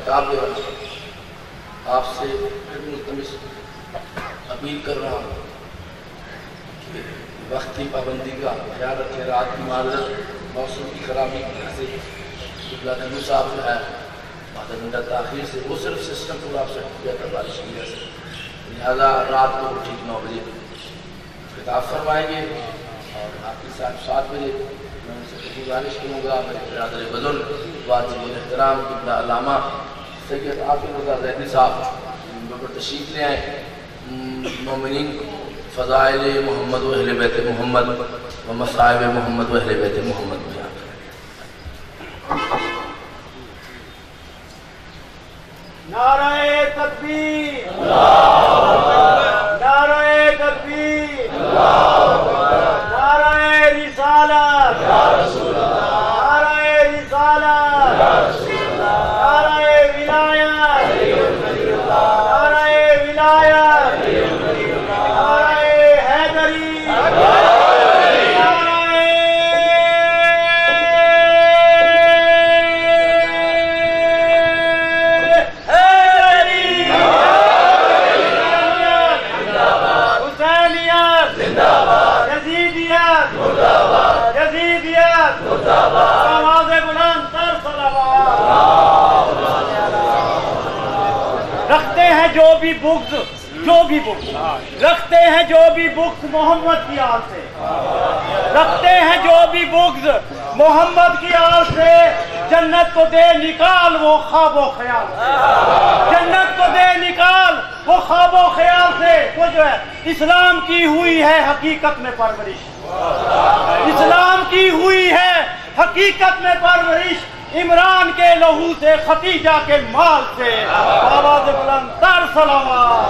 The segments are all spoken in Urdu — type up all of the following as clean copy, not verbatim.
خطاب دے رہا ہوں، آپ سے ملتمس اپیل کر رہا ہوں کہ وقت کی پابندی کا خیال رکھیں، رات کی معذرت، موسم کی خرابی کی وجہ سے قبلہ نبی صاحب جو ہے آدھا گھنٹہ تاخیر سے وہ صرف سسٹم پورا آپ سیٹ کیا تھا بارش کی وجہ سے، لہٰذا رات کو ٹھیک 9 بجے خطاب فرمائیں گے اور آپ کے ساتھ 7 بجے میں ان سے گزارش کروں گا میرے برادر بزرگ واجب الاحترام قبلہ علامہ سید عاطف رضا زیدی صاحب پر تشریف لے آئے، مومنین فضائل محمد و اہل بیت محمد و مصائب محمد و اہل بیت محمد بیان کریں۔ نعرہ تکبیر، نعرہ تکبیر، نعرہ رسالت، نعرہ رسالت، نعرہ ولایت، نعرہ ولایت، نعرہ حیدری، رکھتے ہیں جو بھی بغض رکھتے ہیں جو بھی بغض محمد کی آل سے، رکھتے ہیں جو بھی بغض محمد کی آل سے، جنت کو دے نکال وہ خواب و خیال سے، جنت کو دے نکال وہ خواب و خیال سے۔ وہ جو ہے اسلام کی ہوئی ہے حقیقت میں پرورش، اسلام کی ہوئی ہے حقیقت میں پرورش، عمران کے لہو سے ختیجہ کے مال سے، آواز بلند تر صلوات۔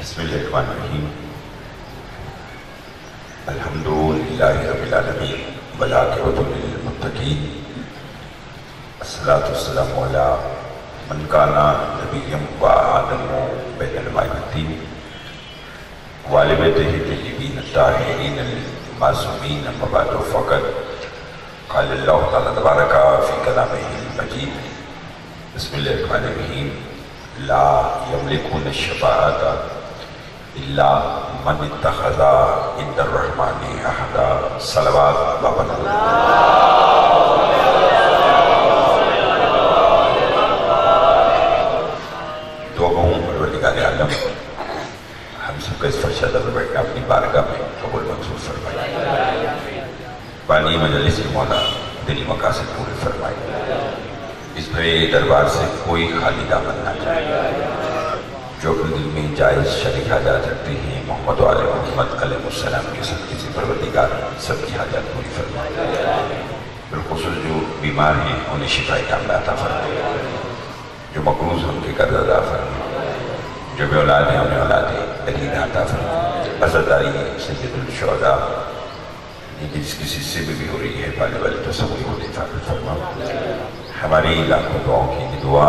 بسم اللہ الرحمن الرحیم، الحمدللہ رب العالمین والعاقبۃ للمتقین، الصلاۃ والسلام علی من کان نبیا وآدم بین الماء والطین وآل بیتہ الطیبین الطاہرین المعصومین، اما بعد فقد قال اللہ تعالی تبارک فی کلامہ المجید، بسم اللہ الرحمن الرحیم، لا یملکون الشفاعۃ الا من اتخذ عند الرحمن عہدا، صلوات بابا دعا ہوں پروردگار عالم ہم سب کا اس فرشادہ پر بیٹھنا اپنی بارگاہ میں قبول منظور فرمائے، بانی مجلس کی مولا دلی مقاصد پورے فرمائے، اس بھرے دربار سے کوئی خالی دامن نہ جائے، جو اپنے دل میں جائز شرعی حاجات رکھتے ہیں محمد و آل محمد علیہ السلام کے صدقے سے پروردگار سب کی حاجات پوری فرمائے، بالخصوص جو بیمار ہیں انہیں شفاء کاملہ عطا فرمائے، جو مقروض ہیں ان کے قرض ادا فرمائے، جو بے اولاد ہیں انہیں اولاد عدید عطا فرمائے، عزتداری سید الشہداء جس کسی سے بھی ہو رہی ہے پالے والے تصوری کو حفاظت فرمائے، ہماری لاکھوں دعاؤں کی دعا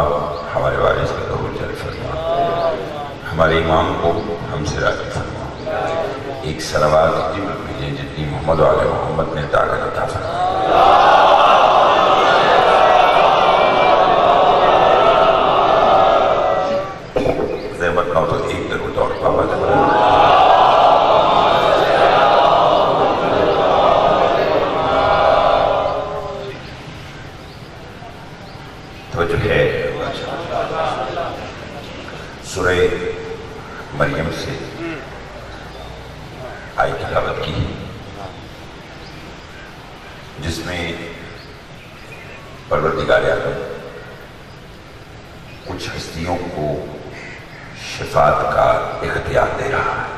ہمارے وارث کا ظہور جاری فرما، ہمارے امام کو ہم سے راضی فرما، ایک صلوات جتنی جتنی محمد و آل محمد نے طاقت عطا فرما، زحمت نہ ہو تو ایک درود اور بابا درود توجہ ہے۔ سورہ مریم سے آیت تلاوت کی جس میں پروردگار عالم کچھ ہستیوں کو شفاعت کا اختیار دے رہا ہے،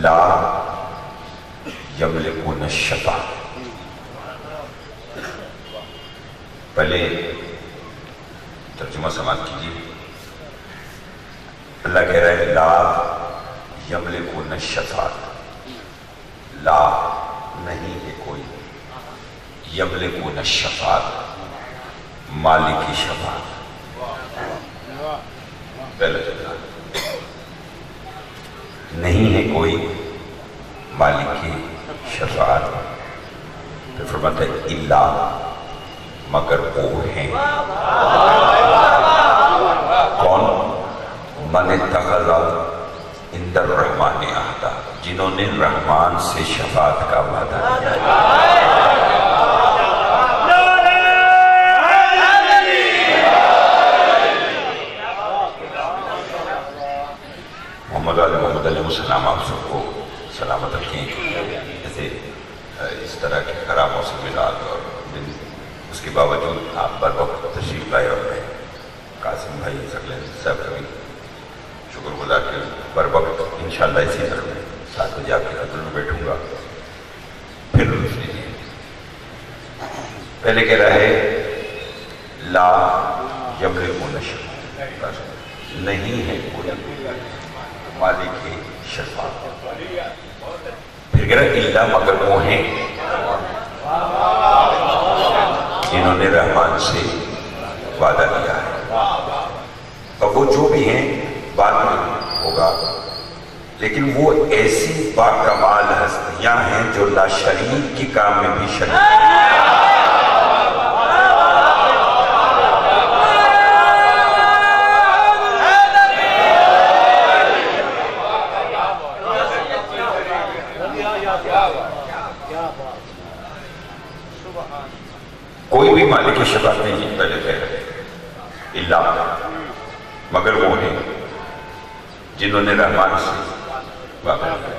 لا یملکون الشفاعۃ، پہلے ترجمہ سماعت کیجیے. اللہ کہہ رہا ہے لا یملکون الشفاعۃ، لا نہیں ہے کوئی، یملکون الشفاعۃ مالک شفاعت. پہلے جملہ نہیں ہے کوئی مالک شفاعت، پھر فرماتا ہے الا مگر وہ ہیں. کون؟ من اتخذ عند الرحمن عہدا، جنہوں نے رحمان سے شفاعت کا وعدہ کیا. محمد علیہ السلام آپ سب کو سلامت رکھیں. ایسے اس طرح کے خراب موسم ملاد اور دن، اس کے باوجود آپ بر وقت تشریف لائے، اور میں قاسم بھائی سکلین صاحب کا بھی شکر گزار کہ بر وقت انشاءاللہ اسی طرح میں 7 بجے آپ کے خدمت میں بیٹھوں گا. پھر لیجیے. پہلے کہہ رہا ہے لا یملکون الشفاعۃ، نہیں ہے کوئی مالک شفاعت. پھر کہہ رہا ہے الا مگر وہ ہیں جنہوں نے رحمان سے وعدہ کیا ہے. اور وہ جو بھی ہیں بعد میں ہوگا، لیکن وہ ایسی باکمال ہستیاں ہیں جو لا شریک کے کام میں بھی شریک ہیں. کوئی بھی مالک شفاعت نہیں ہے. پہلے کہہ رہے الا مگر وہ ہیں جنہوں نے رحمان سے وعدہ کیا.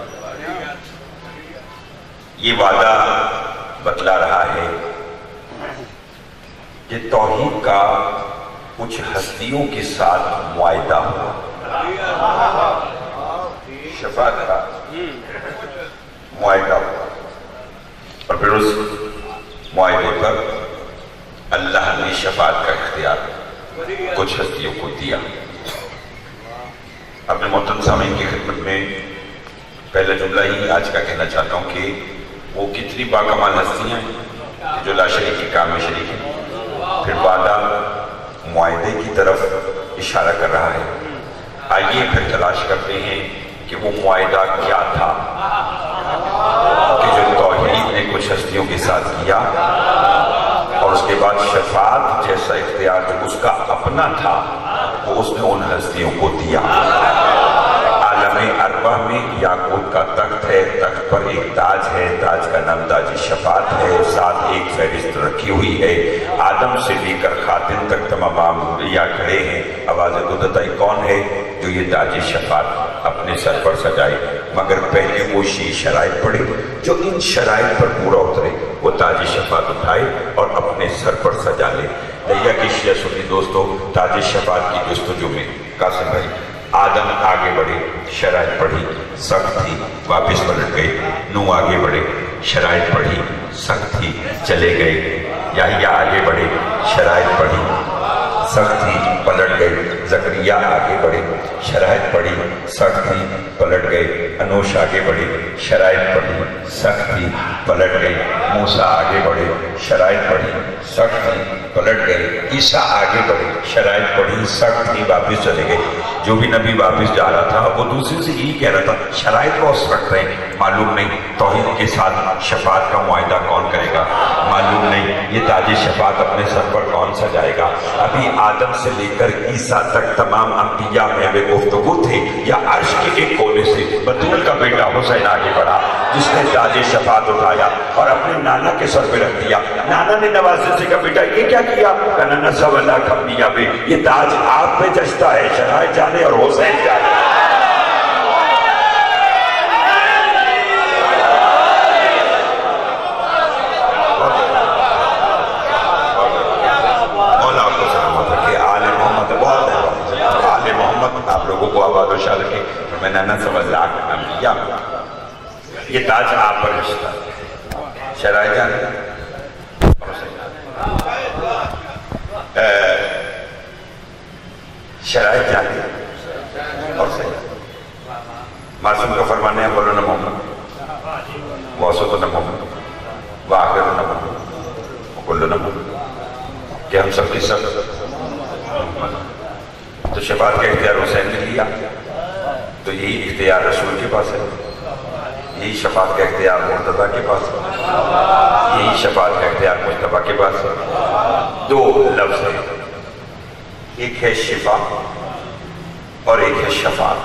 یہ وعدہ بتلا رہا ہے کہ توحید کا کچھ ہستیوں کے ساتھ معاہدہ ہوا، شفاعت کا معاہدہ ہوا، اور پھر اس معاہدے پر اللہ نے شفاعت کا اختیار کچھ ہستیوں کو دیا. اپنے محترم سامعین کی خدمت میں پہلا جملہ ہی آج کا کہنا چاہتا ہوں کہ وہ کتنی باکمال ہستیاں ہیں جو لا شریک کے کام میں شریک ہیں. پھر وعدہ معاہدے کی طرف اشارہ کر رہا ہے. آئیے پھر تلاش کرتے ہیں کہ وہ معاہدہ کیا تھا کہ جو توحید نے کچھ ہستیوں کے ساتھ کیا، اور اس کے بعد شفاعت جیسا اختیار جو اس کا اپنا تھا وہ اس نے ان ہستیوں کو دیا. عالم ارواح میں یاقوت کا تخت ہے، تخت پر ایک تاج ہے، تاج کا نام تاج شفاعت ہے، ساتھ ایک فہرست رکھی ہوئی ہے. آدم سے لے کر خاتم تک تمام انبیاء کھڑے ہیں. آواز دو دتائی کون ہے جو یہ تاج شفاعت اپنے سر پر سجائے؟ مگر پہلے وہ شرائط پڑے جو ان شرائط پر پورا اترے، وہ تاج شفاعت اٹھائے اور اپنے سر پر سجا لے. لیا کی شیعہ سنی دوستو، تاج شفاعت کی جستجو میں قاسم بھائی آدم آگے بڑھے، شرائط پڑھی، سخت تھی، واپس پلٹ گئے. نو آگے بڑھے، شرائط پڑھی، سخت تھی، چلے گئے. یحییٰ آگے بڑھے، شرائط پڑھی، سخت تھی، پلٹ گئے. زکریا آگے بڑھے، شرائط پڑھی، سخت تھی، پلٹ گئے. انوش آگے بڑھے، شرائط پڑھی، سخت تھی، پلٹ گئے. موسیٰ آگے بڑھے، شرائط پڑھی، سخت تھی، پلٹ گئے. عیسیٰ آگے بڑھے، شرائط پڑھی، سخت تھی، واپس چلے گئے. جو بھی نبی واپس جا رہا تھا وہ دوسرے سے یہی کہہ رہا تھا شرائط بہت سخت ہیں. معلوم نہیں توحید کے ساتھ شفاعت کا معاہدہ کون کرے گا، معلوم نہیں یہ تاج شفاعت اپنے سر پر کون سجائے گا. ابھی آدم سے لے کر عیسیٰ تک تمام انبیاء میں ہمیں گفتگو تھے. یا عرش کے ایک کونے سے بطول کا بیٹا حسین آگے بڑھا جس نے تاج شفاعت اٹھایا اور اپنے نانا کے سر پہ رکھ دیا. نانا نے نوازے سے کہا بیٹا یہ کیا کیا؟ کہا نصب اللہ کھمیا پہ یہ تاج آپ پہ جچتا ہے، شرائط جانے اور حسین جانے. آپ لوگوں کو آباد و شاد رکھیں. میں نانا صلی اللہ انبیاء یہ تاج آپ پر رشتہ شرائع جانے. شرائط جانتے ہیں اور صحیح معصوم کا فرمانے ہیں بولو نہ محمد واسطہ نہ محمد وآخر نہ محمد وکل نہ محمد کہ ہم سب کی سب محمد. تو شفاعت کا اختیار حسین نے لیا تو یہی اختیار رسول کے پاس ہے, یہی شفاعت کا اختیار مرتضیٰ کے پاس ہے, یہی شفاعت کا اختیار مصطفیٰ کے پاس ہے. دو لفظ ہیں, ایک ہے شفا اور ایک ہے شفاعت.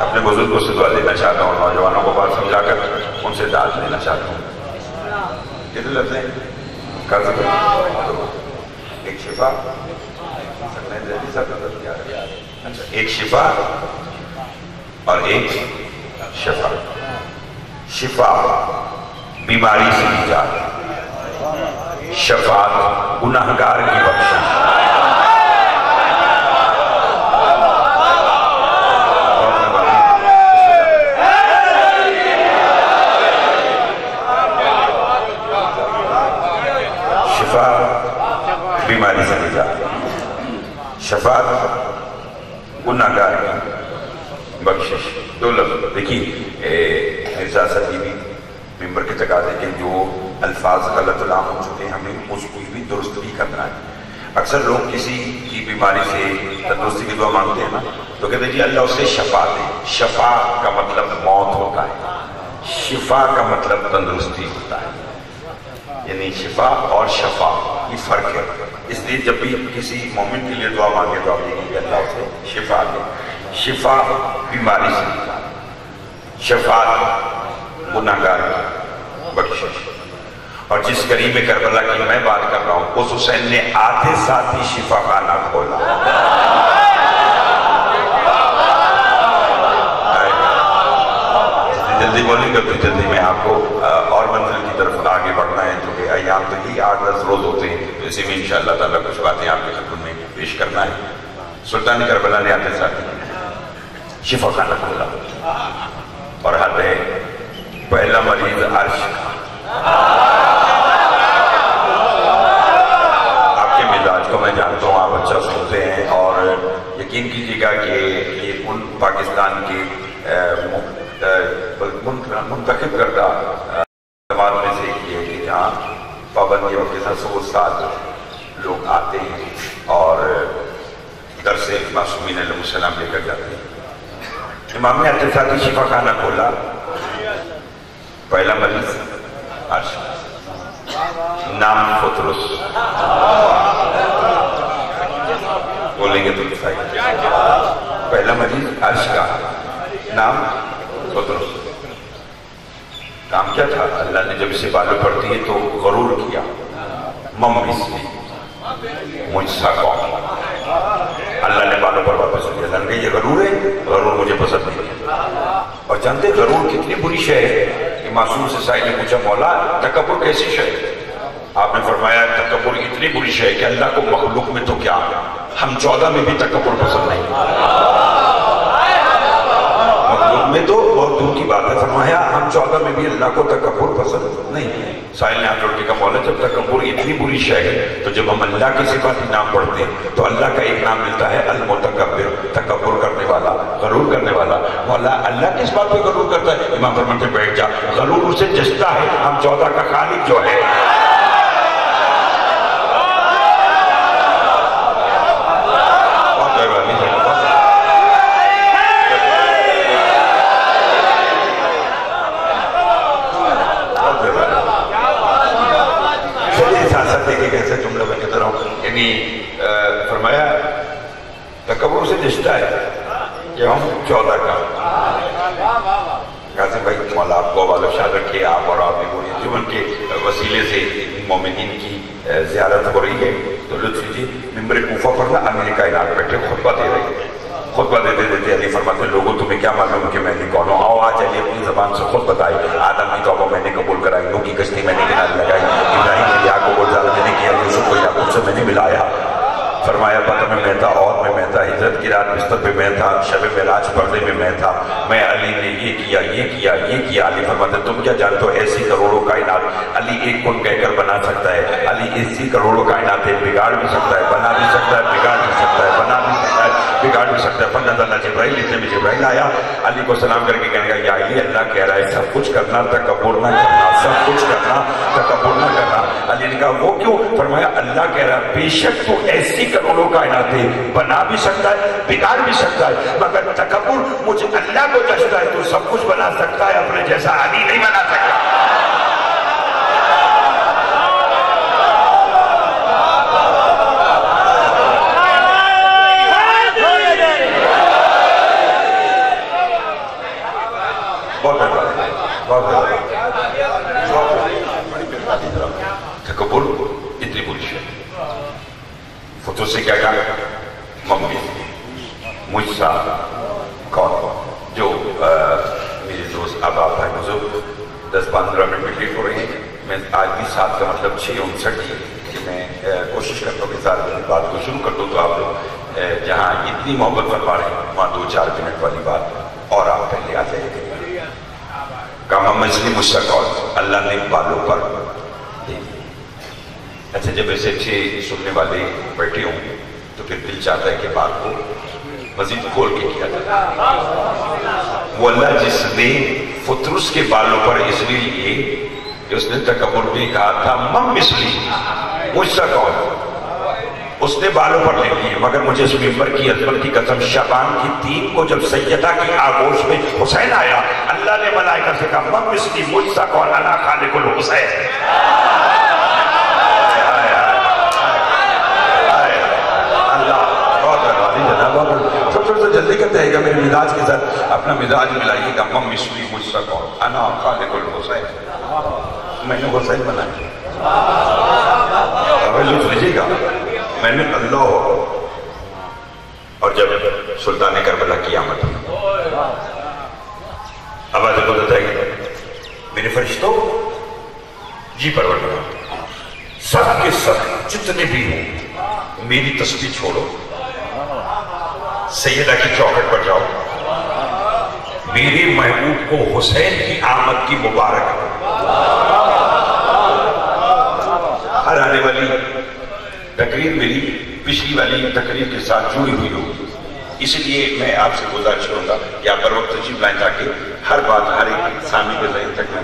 اپنے بزرگ کو صدوہ دینا چاہتا ہوں, نوجوانوں کو بات سمجھا کر ان سے داد لینا چاہتا ہوں. کتنے لفظ ہیں کر سکتے ہیں؟ ایک شفا, اچھا ایک شفا اور ایک شفا. شفا بیماری سے نجات, شفاعت گناہگار کی بخشش. شفا بیماری سے نجات, شفاعت گناہگار کی بخشش. دو لفظ دیکھیے, مرزا صدی بھی ممبر کے تقاضے کے جو الفاظ غلط عام ہو چکے ہیں ہمیں اس کو بھی درست بھی کرنا ہے. اکثر لوگ کسی کی بیماری سے تندرستی کی دعا مانگتے ہیں نا تو کہتے ہیں جی اللہ اسے شفا دے. شفا کا مطلب موت ہوتا ہے, شفا کا مطلب تندرستی ہوتا ہے. یعنی شفا اور شفا یہ فرق ہے. اس لیے جب بھی کسی مومن کے لیے دعا مانگے تو آپ دیکھیں کہ اللہ اسے شفا دے. شفا بیماری سے نجات, شفاعت گناہگار کی بخشش. اور جس کریم کربلا کی میں بات کر رہا ہوں اس حسین نے آتے ساتھ ہی شفا خانہ کھولا. جلدی بولیں گے تو جلدی میں آپ کو اور منزل کی طرف آگے بڑھنا ہے, جو کہ ایام تو یہی 8-10 روز ہوتے ہیں, تو اسی میں انشاءاللہ تعالیٰ کچھ باتیں آپ کے خدمت میں پیش کرنا ہے. سلطان کربلا نے آتے ساتھ شفا خانہ کھولا اور حد ہے پہلا مریض عرش کا. آپ کے مزاج کو میں جانتا ہوں, آپ اچھا سنتے ہیں اور یقین کیجیے گا کہ یہ ان پاکستان کے منتخب کردہ جماعت میں سے ایک ہے کہ جہاں پابندیوں کے ساتھ 107 لوگ آتے ہیں اور درس معصومین علیہ السلام لے کر جاتے ہیں. امام نے آتے ساتھ ہی شفا خانہ کھولا. پہلا مریض عرش, نام فطرس, بولیں گے تو صحیح. پہلا مریض عرش کا, نام فطرس. کام کیا تھا؟ اللہ نے جب اسے بالوں پر دیے تو غرور کیا, مم بسمی مجھ سا قوم. اللہ نے بالوں پر واپس لیا. اللہ نے کہا یہ غرور ہے, غرور مجھے پسند نہیں ہے. اور جانتے غرور کتنی بری شے ہے. معصوم سے سائل نے پوچھا مولا تکبر کیسی شے ہے؟ آپ نے فرمایا تکبر اتنی بری شے ہے کہ اللہ کو مخلوق میں تو کیا, ہم 14 میں بھی تکبر پسند نہیں, مخلوق میں تو بہت دور کی بات ہے. فرمایا ہم 14 میں بھی اللہ کو تکبر پسند نہیں. سائل نے ہاتھ جوڑ کے کہا مولا جب تکبر اتنی بری شے ہے تو جب ہم اللہ کی صفات نام پڑھتے ہیں تو اللہ کا ایک نام ملتا ہے المتکبر, تکبر کرنے والا, غرور کرنے والا. مولا اللہ کس بات پہ غرور کرتا ہے؟ امام فرماتے ہیں بیٹھ جا, غرور اسے جستا ہے, ہم 14 کا خالق جو ہے. کیسے جملہ میں کہتا رہا ہوں, یعنی فرمایا تکبر سے جشتا ہے کہ ہم 14 کا. قاسم بھائی مولا آپ کو آباد شاد رکھے, آپ اور آپ کی انجمن کے وسیلے سے مومنین کی زیارت ہو رہی ہے تو لطف جی ممبر کوفہ پر نا امیر کائنات بیٹھے خطبہ دے رہے ہیں. خطبہ دیتے دیتے علی فرماتے ہیں لوگوں تمہیں کیا معلوم کہ میں نے کون ہوں, آؤ آج علی اپنی زبان سے خود بتائے. آدم کی توبہ میں نے قبول کرائی, نوح کی کشتی میں نے کنارے لگائی, ابراہیم نے یعقوب کو جانا میں نے کیا, یوسف کو یعقوب سے میں نے ملایا. فرمایا بطن میں تھا اور میں تھا, ہجرت کی رات بستر پہ میں تھا، شب معراج پردے میں میں تھا، میں علی نے یہ کیا یہ کیا یہ کیا. علی فرماتے تم کیا جانتے ہو ایسی کروڑوں کائنات علی ایک کن کہہ کر بنا سکتا ہے. علی ایسی کروڑوں کائنات بگاڑ بھی سکتا ہے، بنا بھی سکتا ہے، بگاڑ بھی سکتا ہے، بنا بھی سکتا ہے، بگاڑ بھی سکتا ہے. فرماتا اللہ جبرائیل، اتنے میں جبرائیل آیا، علی کو سلام کر کے کہنے لگا یا علی اللہ کہہ رہا ہے سب کچھ کرنا تکبر نہ کرنا، سب کچھ کرنا تکبر نہ کرنا. علی نے کہا وہ کیوں؟ فرمایا اللہ کہہ رہا ہے بے شک تو ایسی کروڑوں کائنات بنا بھی سکتا ہے، بگاڑ بھی سکتا ہے، مگر تکبر مجھے اللہ کو جچتا ہے. تو سب کچھ بنا سکتا ہے، اپنے جیسا علی نہیں بنا سکتا. تکبر اتنی بری ہے. فتو سے کیا کہا ممی مجھ سا کون جو میرے دوست اب آپ بھائی بزرگ 10-15 منٹ لیٹ ہو رہے ہیں. میں آج بھی 7 کا مطلب 6:59 کہ میں کوشش کرتا ہوں کہ ساری بات کو شروع کر دوں. تو آپ لوگ جہاں اتنی محبت فرما رہے ہیں وہاں 2-4 منٹ والی بات اور آپ پہلے آ جائیں گے. کہا مجھے مجھ سے کون اللہ نے بالوں پر دے. اچھا جب ایسے اچھے سننے والے بیٹھے ہوں تو پھر دل چاہتا ہے کہ بات کو مزید کھول کے کیا جائے. وہ اللہ جس نے فطرس کے بالوں پر اس لیے لیے کہ اس نے تکبر بھی کہا تھا مم مثلی مجھ سے کون، اس نے بالوں پر لے لیے. مگر مجھے اس ممبر کی عظمت کی قسم شعبان کی 3 کو جب سیدہ کی آغوش میں حسین آیا اللہ نے ملائکہ سے کہا مم مثلی مجھ سے کون انا خالق الحسین. سب سے جلدی کرتے ہیں کہ میرے مزاج کے ساتھ اپنا مزاج ملائیے گا. مم مثلی مجھ سے کون انا خالق الحسین. میں نے حسین بنایا. لطف لیجیے گا میں نے اللہ اور جب سلطان کربلا کی آمد آواز بولتا ہے میرے فرشتوں جی پروردگار سب کے سب جتنے بھی ہوں میری تسبیح چھوڑو، سیدہ کی چوکھٹ پر جاؤ، میرے محبوب کو حسین کی آمد کی مبارک. ہر آنے والی تقریر میری پچھلی والی تقریر کے ساتھ جڑی ہوئی ہو، اس لیے میں آپ سے گزارش کروں گا کہ آپ پر وقت تشریف لائیں تاکہ ہر بات ہر ایک سامنے کے ذہن تک میں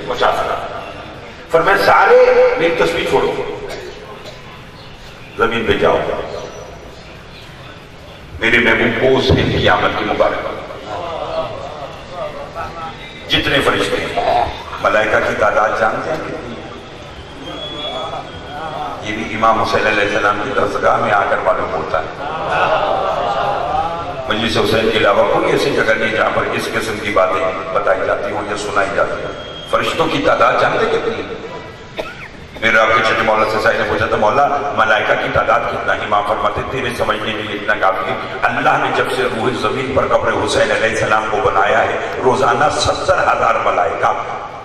پہنچا سکا. فرمایا سارے میری تصویر چھوڑو، زمین پہ جاؤ، میرے محبوب کو اس دن کی آمد کی مبارک. جتنے فرشتے ہیں ملائکہ کی تعداد جانتے ہیں کتنی؟ یہ بھی امام حسین علیہ السلام کی درسگاہ میں آ کر معلوم ہوتا ہے. مجلس حسین کے علاوہ کوئی ایسی جگہ نہیں جہاں پر اس قسم کی باتیں بتائی جاتی ہوں یا سنائی جاتی ہیں. فرشتوں کی تعداد جانتے کتنی؟ میرے آپ کے چھٹے مولا سے سائل نے پوچھا تھا مولا ملائکہ کی تعداد کتنا؟ امام فرماتے تیرے سمجھنے کے لیے اتنا کافی ہے. اللہ نے جب سے روح زمین پر قبر حسین علیہ السلام کو بنایا ہے روزانہ 70,000 ملائکہ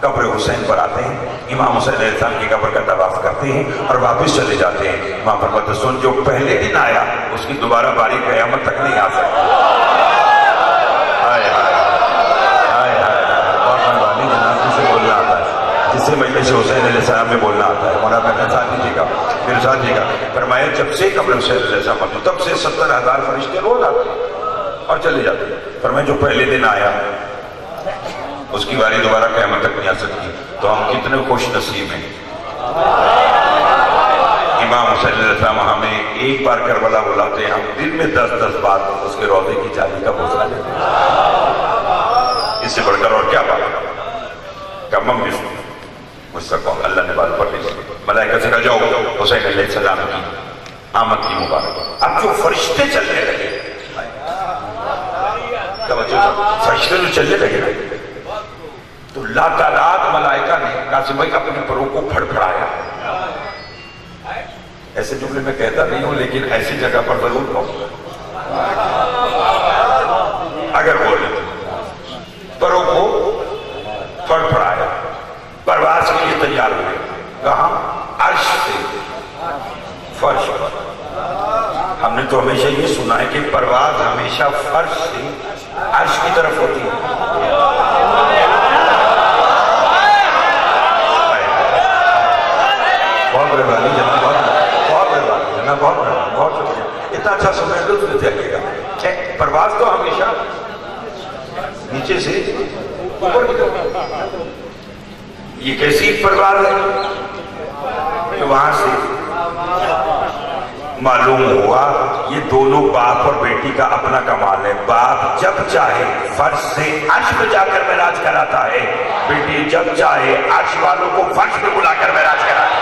قبر حسین پر آتے ہیں، امام حسین علیہ السلام کی قبر کا طواف کرتے ہیں اور واپس چلے جاتے ہیں. امام فرماتے سن جو پہلے دن آیا اس کی دوبارہ باری قیامت تک نہیں آ سکتی. جسے مجلس حسین علیہ السلام میں بولنا آتا ہے مولا کہنا ساتھ دیجیے گا میرے ساتھ دیجیے گا. فرمایا جب سے قبر حسین علیہ السلام پر تب سے 70,000 فرشتے روز آتے ہیں اور چلے جاتے ہیں. فرمایا جو پہلے دن آیا اس کی باری دوبارہ قیامت تک نہیں آ سکتی. تو ہم کتنے خوش نصیب ہیں. امام حسین علیہ السلام ہمیں ایک بار کربلا بلاتے ہیں، ہم دن میں 10 بار اس کے روضے کی چابی کا بوسہ لیتے ہیں. اس سے بڑھ کر اور کیا بات کمم مجھ سے کون اللہ نے بات پر دی. ملائکہ سے کہا جاؤ حسین علیہ السلام کی آمد کی مبارک. اب جو فرشتے چلنے لگے فرشتے جو چلنے لگے تو لا تعداد ملائکہ نے قاسم بھائی اپنے پروں کو پھڑ پھڑایا. ایسے جملے میں کہتا نہیں ہوں لیکن ایسی جگہ پر ضرور کہوں اگر بولے پروں کو پھڑ پھڑایا. پرواز کے لیے تیار ہوئے. کہاں؟ عرش سے فرش پر. ہم نے نے تو ہمیشہ یہ سنا ہے کہ پرواز ہمیشہ فرش سے عرش کی طرف ہوتی ہے. بہت مہربانی جناب, بہت مہربانی جناب, بہت مہربانی, بہت شکریہ. اتنا اچھا سمجھ لطف لیتے آئیے گا. پرواز تو ہمیشہ نیچے سے اوپر کی طرف. یہ کیسی پرواز ہے کہ وہاں سے معلوم ہوا یہ دونوں باپ اور بیٹی کا اپنا کمال ہے. باپ جب چاہے فرش سے عرش پہ جا کر معراج کراتا ہے, بیٹی جب چاہے عرش والوں کو فرش پہ بلا کر معراج کراتا ہے.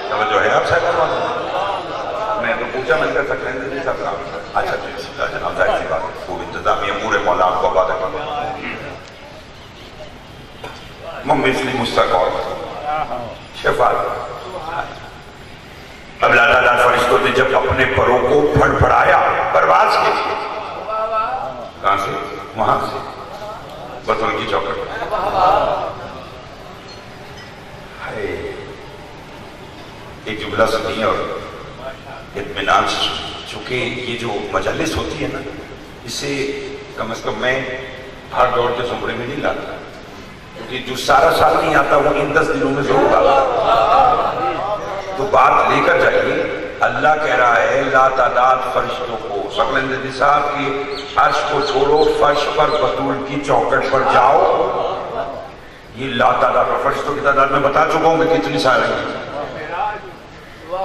توجہ ہے آپ صاحب, میں تو پوچھا من کر سکتے ہیں جی صاحب کام. اچھا جناب, ظاہر سی بات ہے, خوب انتظامیہ پورے مولا آپ کو آباد ہے. مثلی مستقبل شفاعت. اب اللہ تعالیٰ فرشتوں نے جب اپنے پروں کو پھڑ پھڑایا پرواز کے لیے, کہاں سے؟ وہاں سے بطول کی چوکٹ. ایک جملہ سنی اور اطمینان سے سنی, چونکہ یہ جو مجلس ہوتی ہے نا, اسے کم از کم میں ہر دور کے زمرے میں نہیں لاتا, کیونکہ جو سارا سال نہیں آتا وہ ان 10 دنوں میں ضرور آتا. تو بات لے کر جائیے. اللہ کہہ رہا ہے لا تعداد فرشتوں کو, سکلند صاحب کی عرش کو چھوڑو, فرش پر بطول کی چوکٹ پر جاؤ. یہ لا تعداد فرشتوں کی تعداد میں بتا چکا ہوں کہ کتنی سارے ہیں.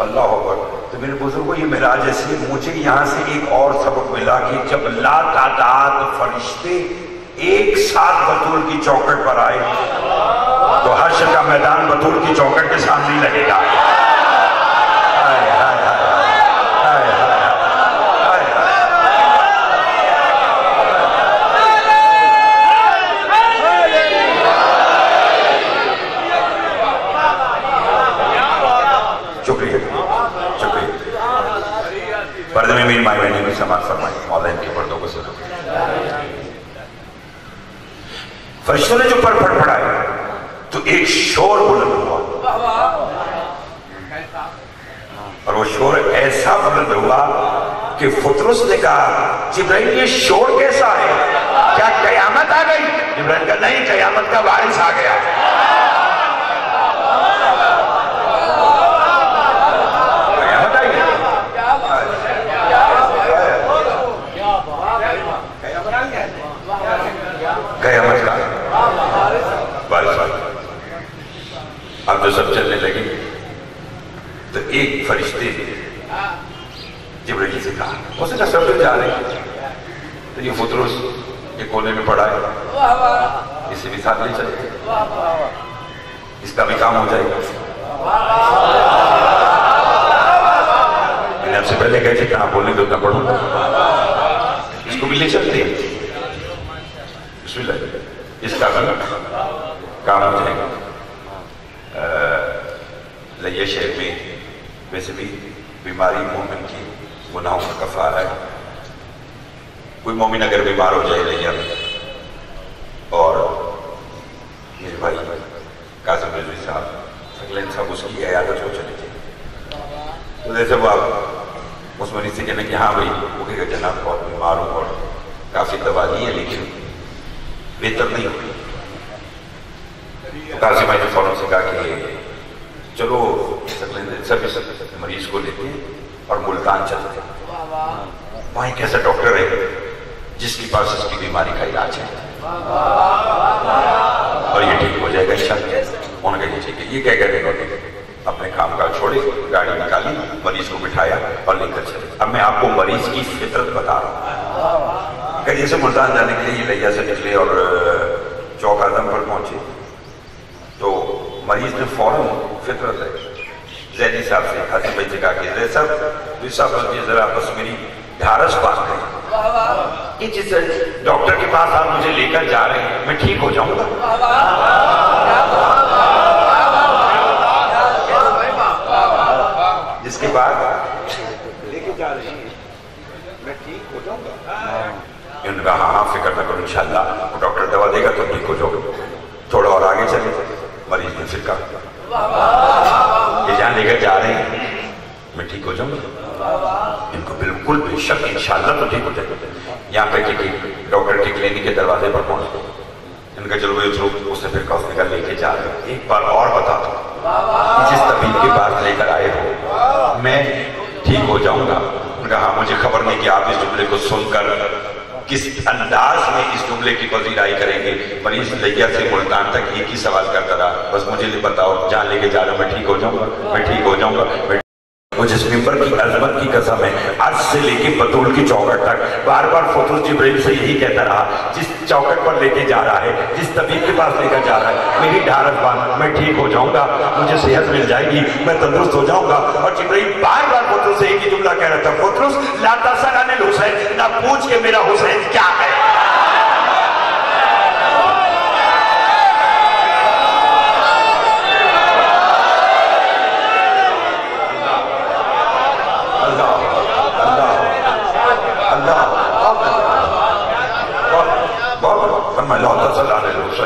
اللہ اکبر. تو میرے بزرگوں یہ معراج ایسی, مجھے یہاں سے ایک اور سبق ملا کہ جب لا تعداد فرشتے ایک ساتھ بطول کی چوکٹ پر آئے تو حشر کا میدان بطول کی چوکٹ کے سامنے ہی لگے گا. شکریہ شکریہ. پردے میں میری مائی بہنیں بھی سماعت فرمائی, مولا ان کے پردوں کو سلام. فرشتوں نے جو پر پھڑ پھڑائے تو ایک شور بلند ہوا, اور وہ شور ایسا بلند ہوا کہ فطرس نے کہا جبرائیل یہ شور کیسا ہے, کیا قیامت آ گئی؟ جبرائیل کہا نہیں, قیامت کا وارث آ گیا. قیامت آئی گئی, قیامت کا وارث. اب جو سب چلنے لگے تو ایک فرشتے جبرائیل سے کہا, اس نے کہا سب جا رہے ہیں, تو یہ فطرس ایک کونے میں پڑا ہے, اسے بھی ساتھ لے چلے, اس کا بھی کام ہو جائے گا. میں نے آپ سے پہلے کہا کہ آپ بولنے تو اتنا پڑھوں گا, اس کو بھی لے چلتے ہیں. بسم اللہ, اس کا کام ہو جائے گا. لیا شہر میں ویسے بھی بیماری مومن کی گناہوں کا کفارہ ہے. کوئی مومن اگر بیمار ہو جائے لیا میں, اور میرے بھائی قاسم رضوی صاحب سکلین صاحب اس کی عیادت ہو چلے تھے, تو جیسے وہ آپ اس مریض سے کہنے کہ ہاں بھائی وہ کہے گا جناب بہت بیمار ہوں اور کافی دوا لی ہے لیکن بہتر نہیں ہوئی. تو قاسم بھائی نے فوراً سے کہا کہ چلو سب مریض کو لیتے ہیں اور ملتان چلتے ہیں, وہاں ایک ایسا ڈاکٹر ہے جس کے پاس اس کی بیماری کا علاج ہے اور یہ ٹھیک ہو جائے گا انشاءاللہ. انہوں نے کہا ٹھیک ہے. یہ کہہ کر اپنے کام کاج چھوڑے, گاڑی نکالی, مریض کو بٹھایا اور لے کر چلے. اب میں آپ کو مریض کی فطرت بتا رہا ہوں کہ جیسے ملتان جانے کے لیے یہ لیا سے نکلے اور چوک اعظم پر پہنچے تو مریض نے فوراً فطرت ہے زیدی صاحب سے حاجی بھائی سے کہا کہ زید صاحب ذرا بس میری ڈھارس بات کریں, یہ جس ڈاکٹر کے پاس آپ مجھے لے کر جا رہے ہیں میں ٹھیک ہو جاؤں گا. جس کے بعد لے کے جا رہے ہیں میں ٹھیک ہو جاؤں گا. انہوں نے کہا ہاں فکر نہ کرو انشاءاللہ وہ ڈاکٹر دوا دے گا تو ٹھیک ہو جاؤ. اور آگے چلے مریض نے پھر کہا یہ جہاں لے کر جا رہے ہیں میں ٹھیک ہو جاؤں گا؟ ان کو بالکل بے شک انشاءاللہ تو ٹھیک ہو جائے گا. یہاں پہ کہ ڈاکٹر کے کلینک کے دروازے پر پہنچ گئے. ان کا چلو اس نے پھر کہا اس نے کہا لے کے جا رہے ہیں. ایک بار اور بتا دو جس طبیب کے پاس لے کر آئے ہو میں ٹھیک ہو جاؤں گا. ان کا ہاں مجھے خبر نہیں کہ آپ اس جملے کو سن کر کس انداز میں اس جملے کی پذیرائی کریں گے. مریض لیا سے ملتان تک ایک ہی سوال کرتا رہا بس مجھے بتاؤ جہاں لے کے جا رہا ہوں میں ٹھیک ہو جاؤں گا, میں ٹھیک ہو جاؤں گا. مجھے اس ممبر کی عظمت کی قسم ہے عرش سے لے کے بطول کی چوکٹ تک بار بار فطرس جبرائیل سے یہی کہتا رہا جس چوکٹ پر لے کے جا رہا ہے جس طبیب کے پاس لے کر جا رہا ہے میری ڈھارس باندھ میں ٹھیک ہو جاؤں گا, مجھے صحت مل جائے گی, میں تندرست ہو جاؤں گا. اور جبرائیل بار بار فطرس سے ایک ہی جملہ کہہ رہا تھا فطرس لا تسأل عن الحسین, نہ پوچھ کے میرا حسین کیا ہے.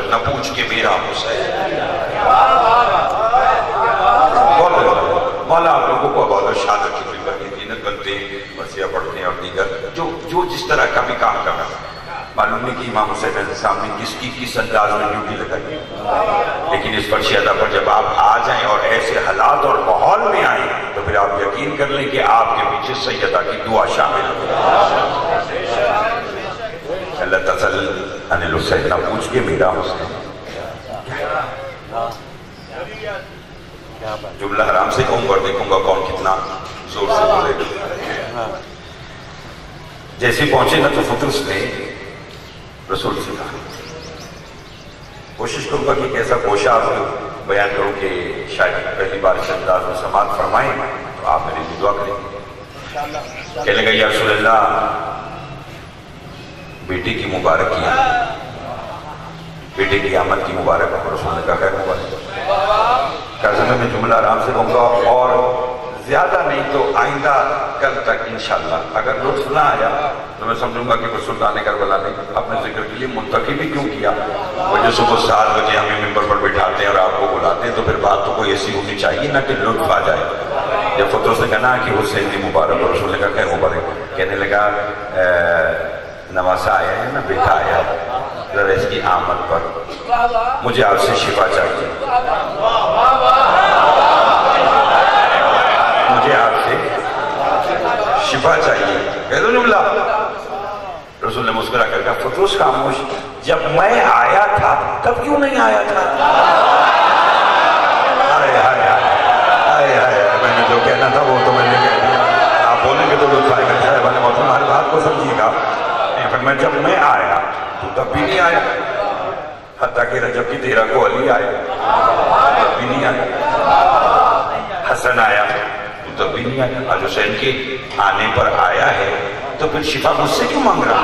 نہ پوچھ کے میرا حسین. مولا آپ لوگوں کو عبادت شہادت کی فکر کی زینت بنتے ہیں مرثیہ پڑھتے ہیں اور دیگر جو جس طرح کا بھی کام کر رہا ہے. معلوم نہیں کہ امام حسین علیہ السلام نے کس انداز میں ڈیوٹی لگائی, لیکن اس فرش ادا پر جب آپ آ جائیں اور ایسے حالات اور ماحول میں آئیں تو پھر آپ یقین کر لیں کہ آپ کے پیچھے سیدہ کی دعا شامل ہے. اللہ تسأل عن الحسین, نہ پوچھ کے میرا حسین. جملہ حرام سے کہوں اور دیکھوں گا کون کتنا زور سے بولے گا. جیسے پہنچے نا تو فطرس نے رسول سے کہا کوشش کروں گا کہ کیسا گوشہ آپ بیان کروں کہ شاید پہلی بار اس انداز میں سماعت فرمائیں تو آپ میری دعا کریں. کہنے لگا یا رسول اللہ بیٹی کی مبارکی ہے, بیٹے کی آمد کی مبارک. رسول نے کہا خیر مبارک. کہا میں جملہ آرام سے کہوں گا اور زیادہ نہیں تو آئندہ کل تک انشاءاللہ اگر لطف نہ آیا تو میں سمجھوں گا کہ سلطان کربلا نے اپنے ذکر کے لیے منتخب ہی کیوں کیا. مجھے صبح 7 بجے ہمیں ممبر پر بٹھاتے ہیں اور آپ کو بلاتے ہیں تو پھر بات تو کوئی ایسی ہونی چاہیے نا کہ لطف آ جائے. جب فطرس نے کہا کہ حسین کی مبارک اور رسول نے کہا خیر مبارک. کہنے لگا نواسا آیا ہے نا بیٹا آیا ہے, ذرا اس کی آمد پر مجھے آپ سے شفا چاہیے, مجھے آپ سے شفا چاہیے. کہہ دو جملہ. رسول نے مسکرا کر کہا فطرس خاموش, جب میں آیا تھا تب کیوں نہیں آیا تھا. میں نے جو کہنا تھا وہ تو میں نے کہہ دیا, آپ بولیں گے تو لطف آئے گا. ہماری بات کو سمجھیے گا. میں جب میں آیا تو تب بھی نہیں آیا, حتیٰ کہ رجب کی 13 کو علی آیا تب بھی نہیں آیا, حسن آیا تو تب بھی نہیں آیا. آج حسین کے آنے پر آیا ہے تو پھر شفا مجھ سے کیوں مانگ رہا.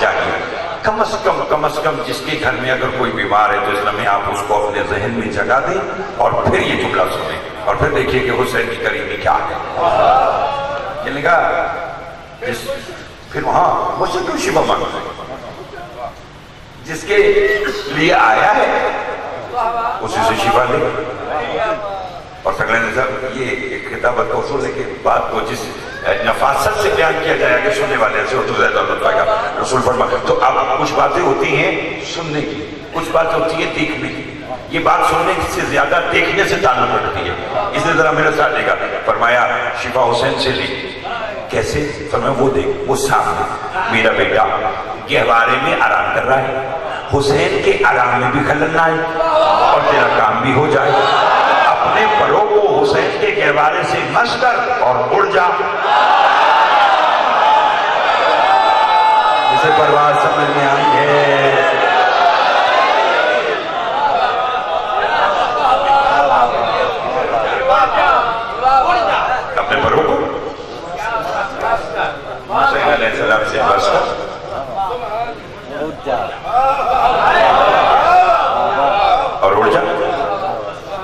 جاگیے کم از کم جس کے گھر میں اگر کوئی بیمار ہے تو اسلام میں آپ اس کو اپنے ذہن میں جگہ دیں اور پھر یہ جملہ سنیں اور پھر دیکھیے کہ حسین کی کریمی کیا ہے. کہنے لگا پھر وہاں مجھ سے کیوں شفا مانگ رہے, جس کے لیے آیا ہے اسی سے شفا لے. اور سگلے نے صاحب یہ ایک خطابت کا اصول ہے کہ بات کو جس نفاست سے بیان کیا جائے کہ سننے والے سے ہو تو زیادہ لطف آئے گا. رسول فرمایا تو اب کچھ باتیں ہوتی ہیں سننے کی, کچھ باتیں ہوتی ہیں دیکھنے کی. یہ بات سننے سے زیادہ دیکھنے سے تعلق رکھتی ہے, اس نے ذرا میرے ساتھ لے گا. فرمایا شفا حسین سے لی. کیسے؟ فرمایا وہ دیکھ, وہ سامنے میرا بیٹا گہوارے میں آرام کر رہا ہے, حسین کے آرام میں بھی خلل نہ آئے اور تیرا کام بھی ہو جائے. اپنے پروں کو حسین کے گہوارے سے مس کر اور اڑ جا. جسے پرواز سمجھ میں آئی ہے اپنے پروں کو حسین علیہ السلام سے بس کر اور اڑ جا.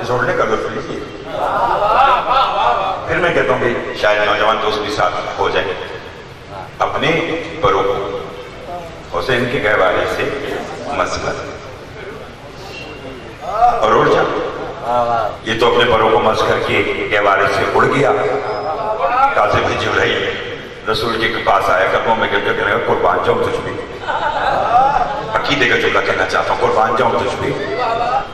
اس اڑنے کا لطف لیجیے. پھر میں کہتا ہوں کہ شاید نوجوان دوست بھی ساتھ ہو جائیں. اپنے پروں کو حسین کے گہوارے سے مسکر اور اڑ جا. یہ تو اپنے پروں کو مس کر کے گہوارے سے اڑ گیا. کاظم بن جبرائیل رسول کے پاس آیا, قدموں میں گر کر کہنے لگا قربان جاؤں تجھ پہ. عقیدے کا جملہ کہنا چاہتا ہوں, قربان جاؤں تجھ پہ.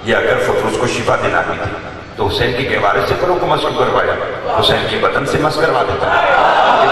یہ اگر فطرس کو شفا دلانی تھی تو حسین کے گہوارے سے پروں کو مسکو کروایا, حسین کے بدن سے مس کروا دیتا.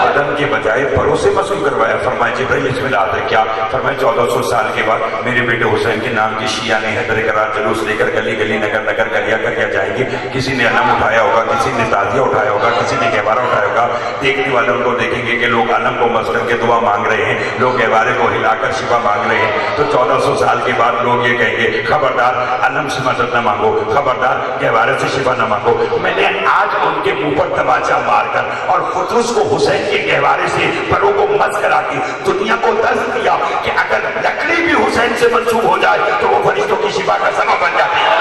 بدن کے بجائے پروں سے مسکو کروایا. فرمائے جبرائیل اس میں رات ہے کیا؟ فرمائے 1400 سال کے بعد میرے بیٹے حسین کے نام کی شیعہ نے حیدر کرار جلوس لے کر گلی گلی نگر نگر گلیا جائیں گے. کسی نے علم اٹھایا ہوگا, کسی نے تازیہ اٹھایا ہوگا, کسی نے گہوارہ اٹھایا ہوگا. دیکھنے والے ان کو دیکھیں گے کہ لوگ علم کو مس کر کے دعا مانگ رہے ہیں, لوگ گہوارے کو ہلا کر شفا مانگ رہے ہیں. تو 1400 سال کے بعد لوگ یہ کہیں گے خبردار علم سے مدد نہ مانگو, خبردار گہوارے سے شفا نہ مانگو. میں نے آج ان کے منہ پر تماچا مار کر اور فطرس کو حسین کے گہوارے سے پروں کو مس کرا کے دنیا کو درس دیا کہ اگر لکڑی بھی حسین سے منسوب ہو جائے تو وہ فرشتوں کی شفا کا سبب بن جاتی ہے.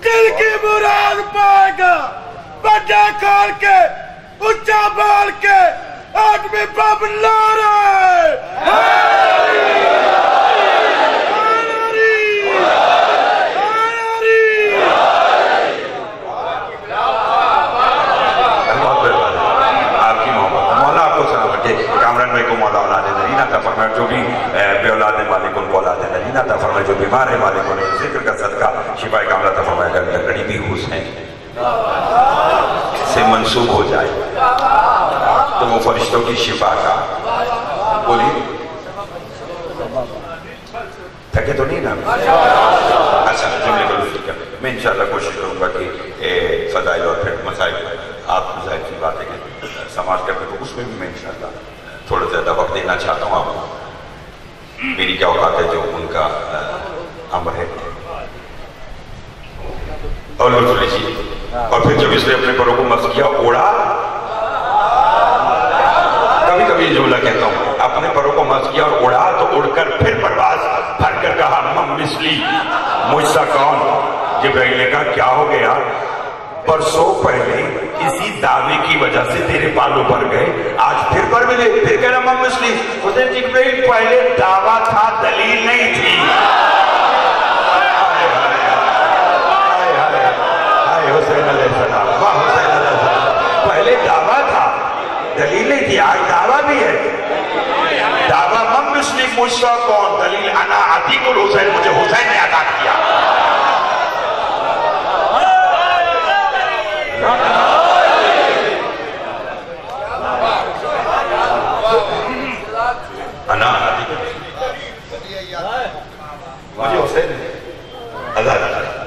دل کی مراد پائے گا, بڑا کھال کے اچھا بال کے آدمی پاپ لارا آپ کی محبت. مولا آپ کو سلام رکھے. کامران بھائی کو مولا اولاد نرینہ عطا فرمائے, جو بھی بے اولاد مالک ان کو اولاد نرینہ عطا فرمائے, جو بیمار ہے مالک انہیں ذکر کا صدقہ شفا کاملہ عطا فرمائے. اگر لکڑی بھی حسین سے منسوب ہو جائے تو وہ فرشتوں کی شفا کا بولی تھکے تو نہیں نا. اچھا جملے کو ٹھیک ہے. میں انشاءاللہ کوشش کروں گا کہ فضائل اور پھر مسائل آپ ظاہر سی بات ہے کہ سماعت کرتے تو اس میں بھی میں انشاءاللہ تھوڑا زیادہ وقت دینا چاہتا ہوں آپ کو. میری کیا اوقات ہے جو ان کا امر ہے. اور لطف لیجیے. اور پھر جب اس نے اپنے پروں کو مس کیا اڑا, کبھی کبھی جملہ کہتا ہوں, اپنے پروں کو مس کیا اور اڑا تو اڑ کر پھر پرواز بھر کر کہا مم مثلی, مجھ سا کون. جبرائیل نے کہا کیا ہو گیا؟ برسوں پہلے کسی دعوے کی وجہ سے تیرے بالوں پر گئے, آج پھر پر ملے, پھر کہنا مم مثلی. حسین جبرائیل پہلے دعویٰ تھا, دلیل نہیں تھی. حسین علیہ السلام, حسین علیہ السلام. پہلے دعویٰ تھا, دلیل نہیں تھی. آج دعویٰ بھی ہے. دعویٰ مم مثلی مجھ سا کون, دلیل انا عتیق الحسین, مجھے حسین نے عطا کیا. انا عتیق مجھے حسین نے عطا کیا.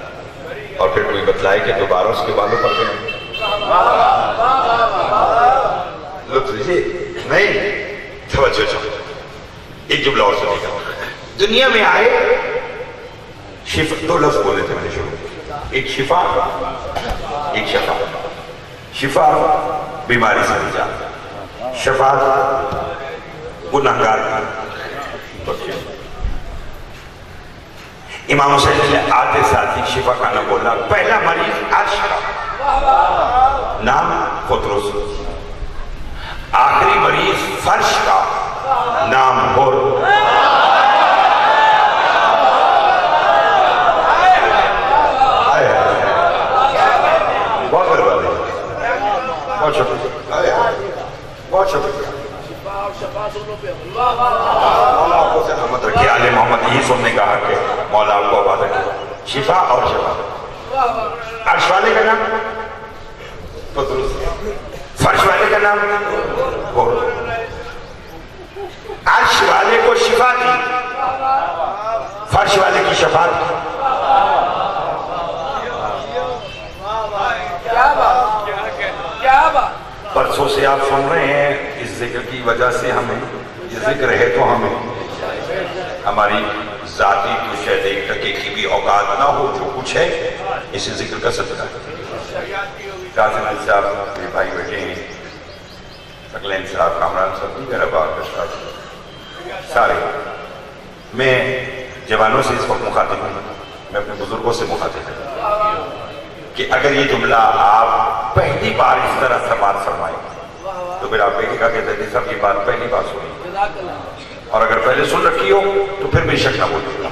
اور پھر کوئی بتلائے کہ دوبارہ اس کے بالوں پر گئے. لطف لیجیے. نہیں توجہ چاہوں, ایک جملہ اور سنیے گا. دنیا میں آئے شفا, دو لفظ بولے تھے میں نے شروع. ایک شفا, ایک شفا. شفا بیماری سے نجات, شفا گناہگار کی. امام حسین نے آتے ساتھ ہی شفا خانہ بولا. پہلا مریض عرش کا, نام فطرس. آخری مریض فرش کا, نام ہور. بہت برباد ہے. بہت شکریہ, بہت شکریہ. مولا آپ کو سلامت رکھے. آل محمد یہی سننے کا حق ہے. مولا آپ کو آباد رکھے. شفا اور شفا. عرش والے کا نام فطرس, فرش والے کا نام ہور. عرش والے کو شفا دی, فرش والے کی شفا دی. پرسوں سے آپ سن رہے ہیں, اس ذکر کی وجہ سے ہمیں, یہ ذکر ہے تو ہمیں ہماری ذاتی تو شاید ایک ٹکے کی بھی اوقات نہ ہو, جو کچھ ہے اسی ذکر کا صدقہ ہے. قاسم علی صاحب میرے بھائی بیٹھے ہیں, ثقلین صاحب, کامران صاحب, میرا باپ صاحب, سارے. میں جوانوں سے اس وقت مخاطب ہوں میں اپنے بزرگوں سے مخاطب ہوں کہ اگر یہ جملہ آپ پہلی بار اس طرح سماعت فرمائیں تو پھر آپ کہیے گا کہ دہلی صاحب کی بات پہلی بار سنی، اور اگر پہلے سن رکھی ہو تو پھر میری شک نہ بولیے گا،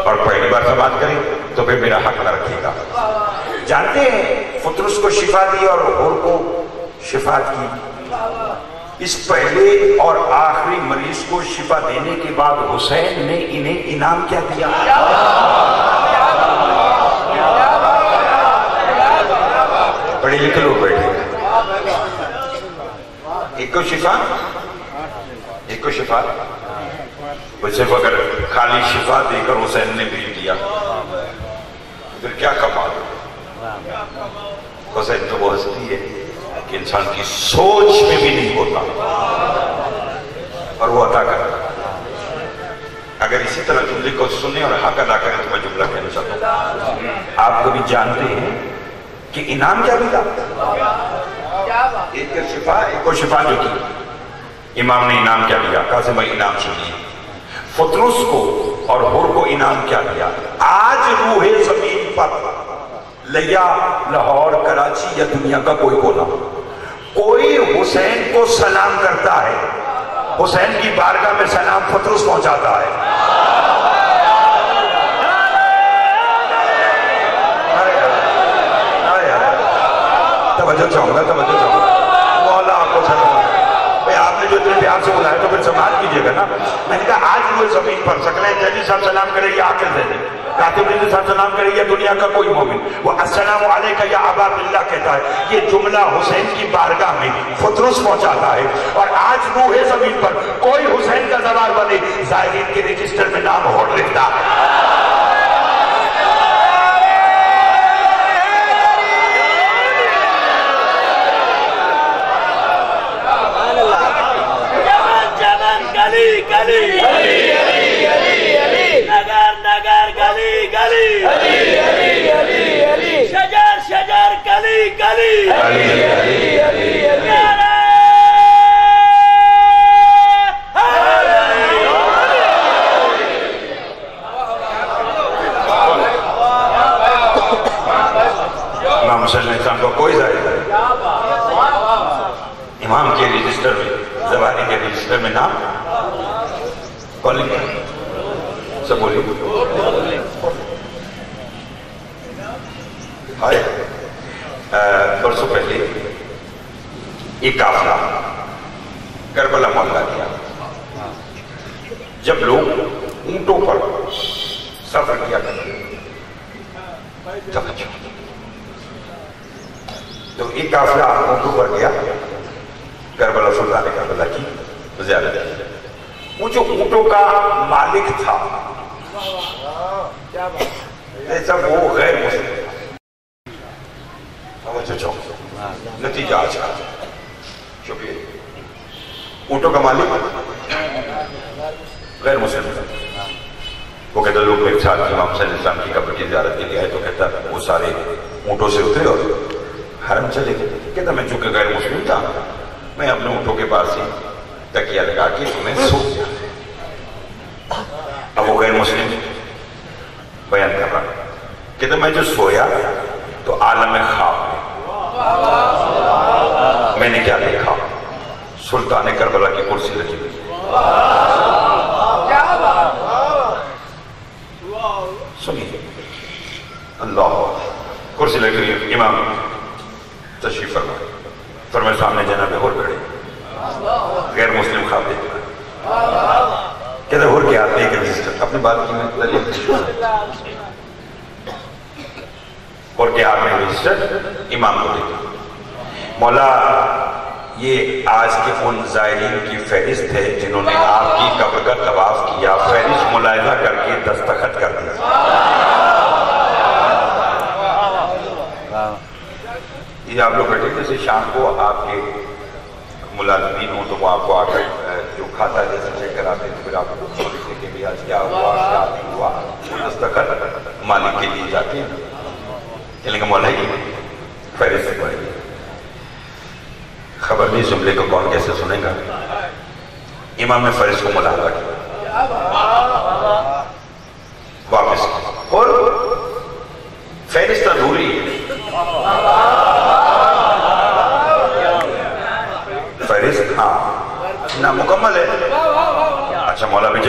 اور پہلی بار سماعت کریں تو پھر میرا حق نہ رکھے گا۔ جانتے ہیں فطرس کو شفا دی اور حور کو شفا کی، اس پہلے اور آخری مریض کو شفا دینے کے بعد حسین نے انہیں انعام کیا دیا؟ بڑے لکھ لوگ بیٹھے، ایک کو شفا، ایک کو شفا، وہ صرف اگر خالی شفا دے کر حسین نے بھی دیا پھر کیا کمال؟ حسین تو وہ ہستی ہے کہ انسان کی سوچ میں بھی نہیں ہوتا اور وہ عطا کرتا۔ اگر اسی طرح جملے کو سنیں اور حق ادا کریں تو میں جملہ کہنا چاہتا ہوں، آپ کبھی جانتے ہیں کہ انعام کیا ملا؟ ایک شفا، ایک کو شفا جو کی، امام نے انعام کیا دیا؟ کہا سے میں انعام سنیے، فطرس کو اور حور کو انعام کیا دیا؟ آج روح زمین پر لیا لاہور کراچی یا دنیا کا کوئی کونا، کوئی حسین کو سلام کرتا ہے، حسین کی بارگاہ میں سلام فطرس پہنچاتا ہے۔ توجہ چاہوں گا، توجہ چاہوں گا، مولا آپ کو سلام۔ بھئی آپ نے جو اتنے پیار سے بلایا تو پھر سماعت کیجئے گا نا۔ میں نے کہا آج روح زمین پر سکلیں جیدی صاحب سلام کرے یا آقل زیدی، کاتب جیدی صاحب سلام کرے یا دنیا کا کوئی مومن، وہ السلام علیکہ یا ابا باللہ کہتا ہے۔ یہ جملہ حسین کی بارگاہ میں فطرس پہنچاتا ہے، اور آج روح زمین پر کوئی حسین کا زوار بنے زائرین کے رجسٹر میں نام ہور لکھتا ہے۔ گلی گلی نگر نگر گلی گلی شجر شجر گلی گلی امام حسین علیہ السلام کو کوئی ظاہر ہے، امام کے رجسٹر میں، زبانی کے رجسٹر میں نام کون لکھا؟ سب بولی آئے برسوں پہلے ایک قافلہ کربلا معاملہ کیا، جب لوگ اونٹوں پر سفر کیا کرتے تو ایک قافلہ اونٹوں پر گیا کربلا سلطان کربلا کی زیارت کی۔ وہ جو اونٹوں کا مالک تھا ایسا وہ غیر مسلم تھا، نتیجہ آج کا شکریہ، اونٹوں کا مالک غیر مسلم تھا۔ وہ کہتا لوگ میرے ساتھ امام حسین علیہ السلام کی قبر کی زیارت کے لیے آئے تو کہتا وہ سارے اونٹوں سے اترے اور حرم چلے گئے۔ کہتا میں چونکہ غیر مسلم تھا میں اپنے اونٹوں کے پاس ہی تکیہ لگا کے تمہیں سو گیا۔ اب وہ غیر مسلم بیان کر رہا کہتا میں جو سویا تو عالم خواب میں نے کیا دیکھا؟ سلطان کربلا کی کرسی لگی ہوئی، سنیے اللہ، کرسی لگی ہوئی، امام تشریف فرمائے، فرمائے سامنے جناب ہور کھڑے، غیر مسلم خواب دیکھ رہا، کہتے ہور کے ہاتھ میں ایک رجسٹر، اپنی بات کی میں دلیل ہور کے ہاتھ میں رجسٹر امام کو دیکھا، مولا یہ آج کے ان زائرین کی فہرست ہے جنہوں نے آپ کی قبر کا طواف کیا، فہرست ملاحظہ کر کے دستخط کر دیا۔ یہ آپ لوگ بیٹھے جیسے شام کو آپ کے ملازمین ہوں تو وہ آپ کو آ کر جو کھاتا ہے جیسے چیک کراتے ہیں، پھر آپ کو لکھنے کے لیے آج کیا ہوا کیا نہیں ہوا، دستخط مالک کے لیے جاتے ہیں، لیکن مولا کی فہرست پڑے گی، خبر نہیں جملے کو کون کیسے سنے گا۔ امام نے فہرست کو ملاحظہ کیا، واپس اور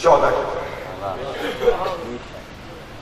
14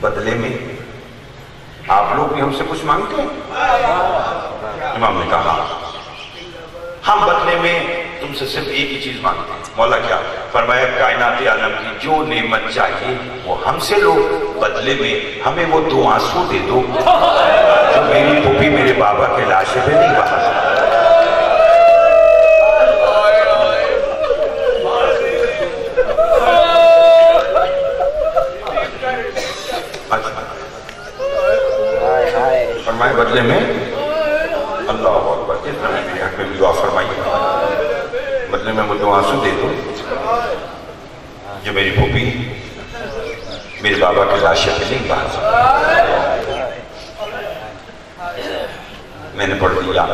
بدلے میں آپ لوگ بھی ہم سے کچھ مانگتے ہیں؟ امام نے کہا ہم بدلے میں تم سے صرف ایک ہی چیز مانگتے ہیں۔ مولا کیا؟ فرمایا کائنات عالم کی جو نعمت چاہیے وہ ہم سے لو، بدلے میں ہمیں وہ 2 آنسو دے دو جو میری پھوپھی میرے بابا کے لاشے پہ نہیں بہا۔ فرمائے بدلے میں اللہ اکبر، اس طرح میرے حق میں دعا فرمائی، بدلے میں وہ 2 آنسو دے دو جو میری پھوپھی میرے بابا کے لاشے پہ نہیں بہا۔ میں نے پڑھ دیا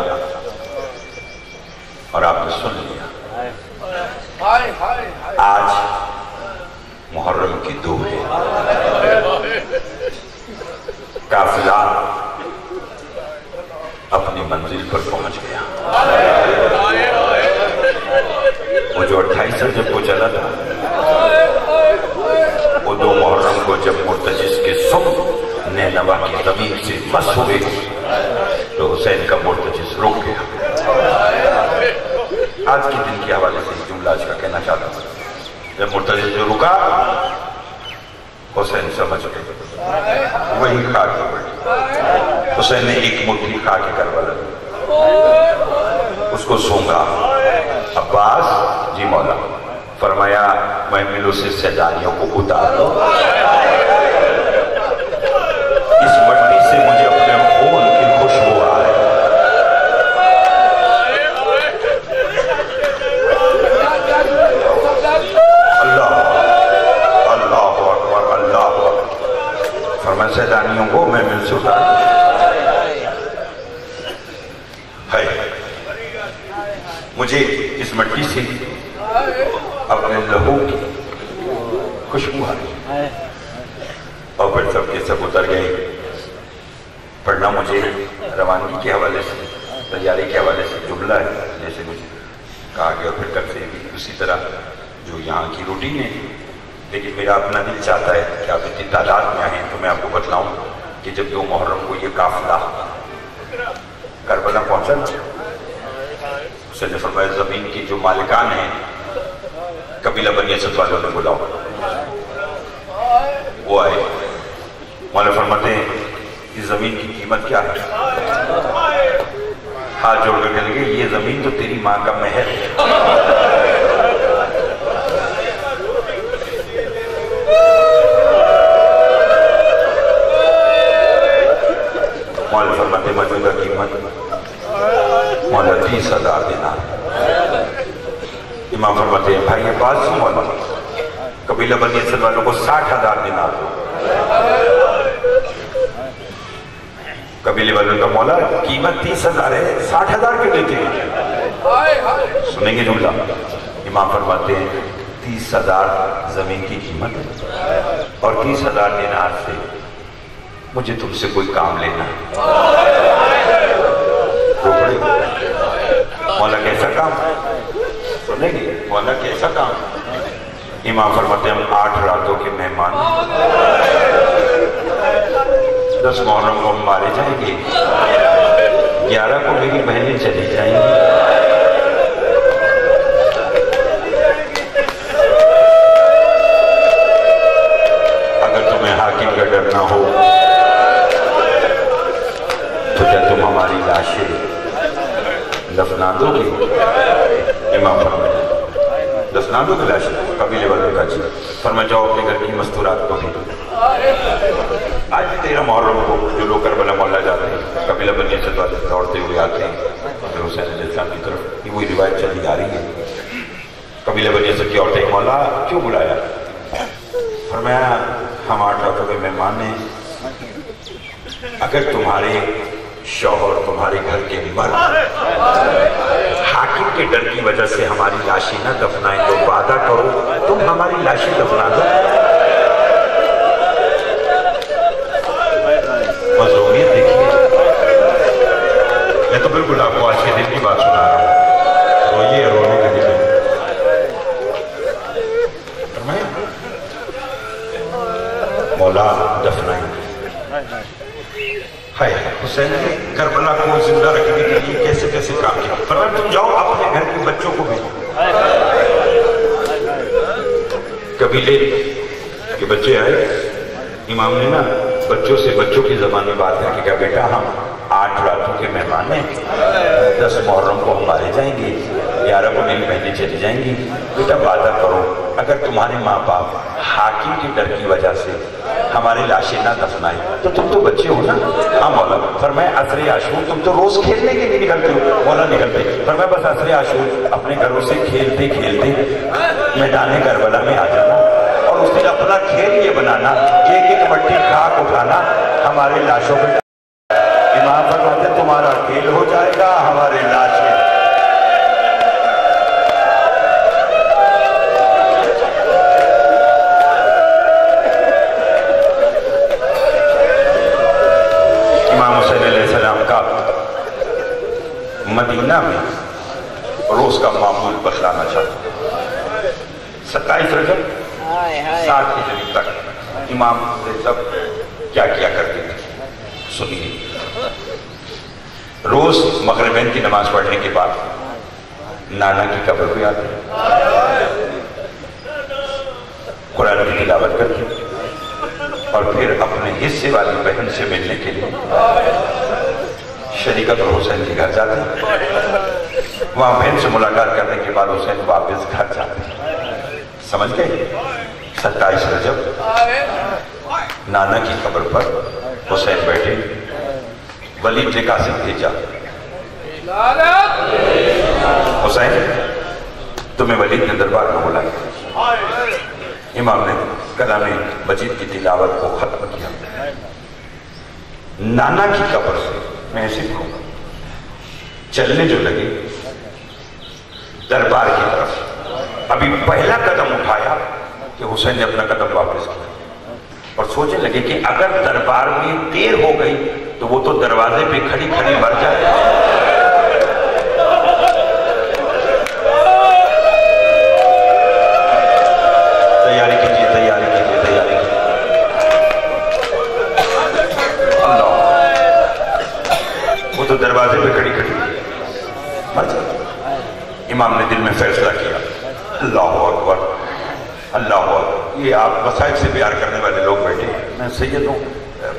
اور آپ نے سن لیا۔ آج محرم کی 2 ہے، قافلہ اپنی منزل پر پہنچ گیا۔ وہ جو 28 رجب کو چلا تھا، وہ 2 محرم کو جب مرتجس کے صبح نینوا کی زمین سے مس ہوئے تو حسین کا مرتجس رک گیا۔ آج کے دن کے حوالے سے جملہ آج کا کہنا چاہتا ہوں، جب مرتجس جو رکا حسین سمجھ گئے وہی کھا کے پڑی۔ حسین نے ایک مٹھی کھا کے کربلا اس کو سونگا۔ عباس جی مولا، فرمایا محملوں سے سیدانیوں کو اتار دو، اس مٹی سے مجھے اپنے خون کی خوشبو آئے۔ اللہ اکبر اللہ اکبر، فرمایا سیدانیوں کو محمل سے اتار دو۔ مجھے اس مٹی سے اپنے لہو کی خوشبو آئی، اور پھر سب کے سب اتر گئے۔ پڑھنا مجھے روانگی کے حوالے سے، تیاری کے حوالے سے جملہ ہے جیسے مجھے کہا گیا، پھر کل سے بھی اسی طرح جو یہاں کی روٹین ہے، لیکن میرا اپنا دل چاہتا ہے کہ آپ اتنی تعداد میں آئیں تو میں آپ کو بتلاؤں کہ جب 2 محرم کو یہ قافلہ کربلا پہنچا نا، حسین نے فرمایا زمین کی جو مالکان ہیں قبیلہ بنی اسد والوں نے بلاؤ، وہ آئے۔ مولا فرماتے ہیں اس زمین کی قیمت کیا ہے؟ ہاتھ جوڑ کر کہنے لگے یہ زمین تو تیری ماں کا مہر ہے۔ مولا فرماتے ہیں موجودہ قیمت مولا 30,000 دینار۔ امام فرماتے ہیں بھائی یہ بات سن مولا، قبیلہ بنی اسد والوں کو 60,000 دینار دو۔ قبیلے والوں کا مولا قیمت 30,000 ہے، 60,000 کے دیتے ہیں؟ سنیں گے جملہ، امام فرماتے ہیں 30,000 زمین کی قیمت ہے اور 30,000 دینار سے مجھے تم سے کوئی کام لینا ہے۔ مولا کیسا کام؟ سنیں گے مولا کیسا کام؟ امام فرماتے ہیں ہم 8 راتوں کے مہمان، 10 محرم کو ہم مارے جائیں گے، 11 کو میری بہنیں چلی جائیں گی۔ اگر تمہیں حاکم کا ڈر نہ ہو تو کیا تم ہماری لاشیں دفنا دو گے؟ امام فرمایا دفنا دو گے لاشیں؟ قبیلے والوں کا جی فرمایا جاؤ اپنے گھر کی مستورات کو بھی۔ آج 13 محرم کو جو لوگ کربلا مولا جاتے ہیں قبیلہ بنی اسد والے دوڑتے ہوئے آتے ہیں پھر حسین علیہ السلام کی طرف، یہ وہی روایت چلی آ رہی ہے۔ قبیلہ بنی اسد کی عورتیں مولا کیوں بلایا؟ فرمایا ہم 8 راتوں کے مہمان ہیں، اگر تمہارے شوہر تمہارے گھر کے مرد حاکم کے ڈر کی وجہ سے ہماری لاشیں نہ دفنائیں تو وعدہ کرو تم ہماری لاشیں دفنا دو۔ مظلومیت دیکھیے، میں تو بالکل آپ کو آج کے دن کی بات سنا رہا ہوں، روئیے رونے کے دن مولا دفنائیں ہے حسین نے کربلا کو زندہ رکھنے کے لیے کیسے کیسے کام کیا. فرمایا تم جاؤ اپنے گھر کے بچوں کو بھیجو. قبیلے کے بچے آئے, امام نے نا بچوں کی زبان میں بات کر کے کہا بیٹا ہم 8 راتوں کے مہمان ہیں, 10 محرم کو ہم مارے جائیں گے, 11 کو میری بہنیں چلی جائیں گی. بیٹا وعدہ کرو اگر تمہارے ماں باپ حاکم کے ڈر کی وجہ سے ہماری لاشیں نہ دفنائیں تو تم تو بچے ہو نا. ہاں مولا. فرمایا عصر عاشور تم تو روز کھیلنے کے لیے نکلتے ہو. مولا نکلتے. فرمایا بس عصر عاشور اپنے گھروں سے کھیلتے کھیلتے میدان کربلا میں آ جانا اور اس دن اپنا کھیل یہ بنانا کہ ایک مٹی خاک اٹھانا ہمارے لاشوں پہ. امام فرماتے تمہارا کھیل ہو جائے گا, ہمارے لاشیں. امام حسین علیہ السلام کا مدینہ میں روز کا معمول بتلانا چاہتا. 27 رجب 7 ہجری تک امام سب کیا کیا کرتے تھے سنیے. روز مغربین کی نماز پڑھنے کے بعد نانا کی قبر پہ آتے, قرآن کی تلاوت کرتے اور پھر اپنے حصے والی بہن سے ملنے کے لیے شریکت اور حسین کے گھر جاتے. وہاں بہن سے ملاقات کرنے کے بعد حسین واپس گھر جاتے. سمجھ گئے؟ 27 رجب نانا کی قبر پر حسین بیٹھے. ولید نے قاسم بھیجا, حسین تمہیں ولید نے دربار میں بلایا. امام نے کلام مجید کی تلاوت کو ختم کیا. نانا کی قبر سے میں ایسے کہوں گا چلنے جو لگے دربار کی طرف, ابھی پہلا قدم اٹھایا کہ حسین نے اپنا قدم واپس کیا اور سوچنے لگے کہ اگر دربار میں دیر ہو گئی تو وہ تو دروازے پہ کھڑی کھڑی مر جائے. تیاری کیجیے, تیاری کیجیے, تیاری کیجیے. اللہ, وہ تو دروازے پہ کھڑی کھڑی مر جائے. امام نے دل میں فیصلہ کیا, اللہ اکبر اللہ اکبر. یہ آپ وسائل سے پیار کرنے والے لوگ بیٹھے, میں سید ہوں,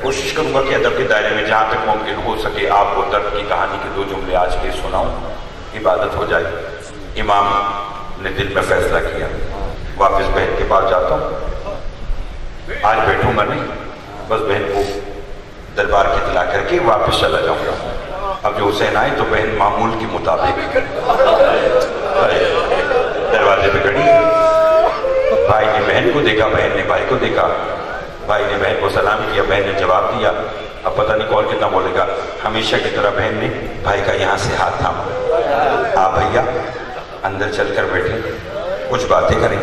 کوشش کروں گا کہ ادب کے دائرے میں جہاں تک ممکن ہو سکے آپ کو درد کی کہانی کے 2 جملے آج کے سناؤں, عبادت ہو جائے. امام نے دل میں فیصلہ کیا واپس بہن کے پاس جاتا ہوں, آج بیٹھوں گا نہیں, بس بہن کو دربار کی اطلاع کر کے واپس چلا جاؤں گا. اب جو حسین آئے تو بہن معمول کے مطابق دروازے پہ کھڑی. بھائی نے بہن کو دیکھا, بہن نے بھائی کو دیکھا, بھائی نے بہن کو سلام کیا, بہن نے جواب دیا. اب پتہ نہیں کون کتنا بولے گا. ہمیشہ کی طرح بہن نے بھائی کا یہاں سے ہاتھ تھاما. آپ بھیا اندر چل کر بیٹھے, کچھ باتیں کریں.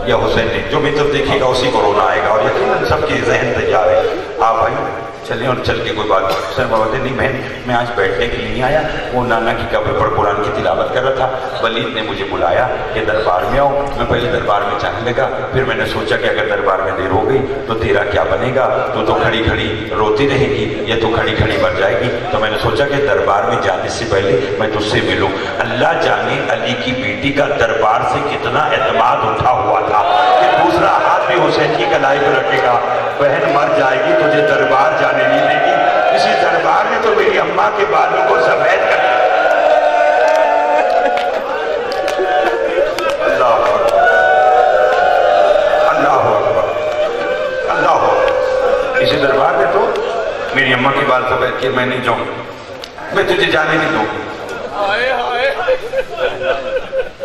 یا حسین نے جو بھی طرف دیکھے گا اسی کو رونا آئے گا, اور یقیناً سب کی ذہن تیار ہے. آپ بھائی چلیں اور چل کے کوئی بات. حسین بابا نہیں بہن میں آج بیٹھنے کے لیے نہیں آیا, وہ نانا کی قبر پر قرآن کی تلاوت کر رہا تھا. ولید نے مجھے بلایا کہ دربار میں آؤ. میں پہلے دربار میں جانے لگا, پھر میں نے سوچا کہ اگر دربار میں دیر ہو گئی تو تیرا کیا بنے گا, تو کھڑی کھڑی روتی رہے گی یا تو کھڑی کھڑی مر جائے گی. تو میں نے سوچا کہ دربار میں جانے سے پہلے میں تجھ سے ملوں. اللہ جانے علی کی بیٹی کا دربار سے کتنا اعتماد اٹھا ہوا تھا کہ دوسرا ہاتھ بھی حسین کی کلائی پہ رکھے گا. بہن مر جائے گی, تجھے دربار جانے نہیں دے گی. اسی دربار میں تو میری اماں کے بالوں کو سفید کر اللہ اللہ اللہ. اسی دربار میں تو میری اماں کے بال سفید کیے. میں نہیں جاؤں, میں تجھے جانے نہیں دوں.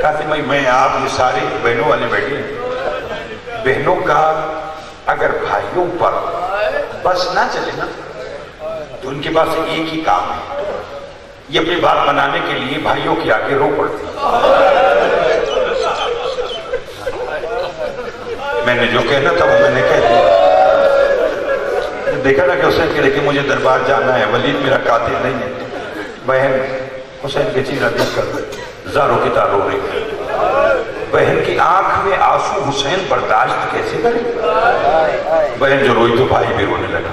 قاسم بھائی میں آپ یہ ساری بہنوں والے بیٹھے ہیں, بہنوں کا اگر بھائیوں پر بس نہ چلے نا تو ان کے پاس ایک ہی کام ہے, یہ اپنی بات بنانے کے لیے بھائیوں کے آگے رو پڑتی. میں نے جو کہنا تھا وہ میں نے کہہ دیا. دیکھا نا کہ حسین کہہ رہے کہ مجھے دربار جانا ہے, ولید میرا قاتل نہیں ہے. بہن حسین کے چہرہ دیکھ کر زاروں کی تار رو رہی ہے. بہن کی آنکھ میں آنسو حسین برداشت کیسے کرے. بہن جو روئی تو بھائی بھی رونے لگا.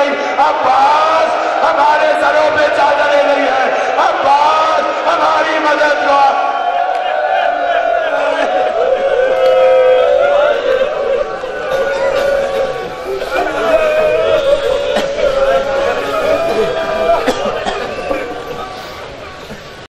گئی.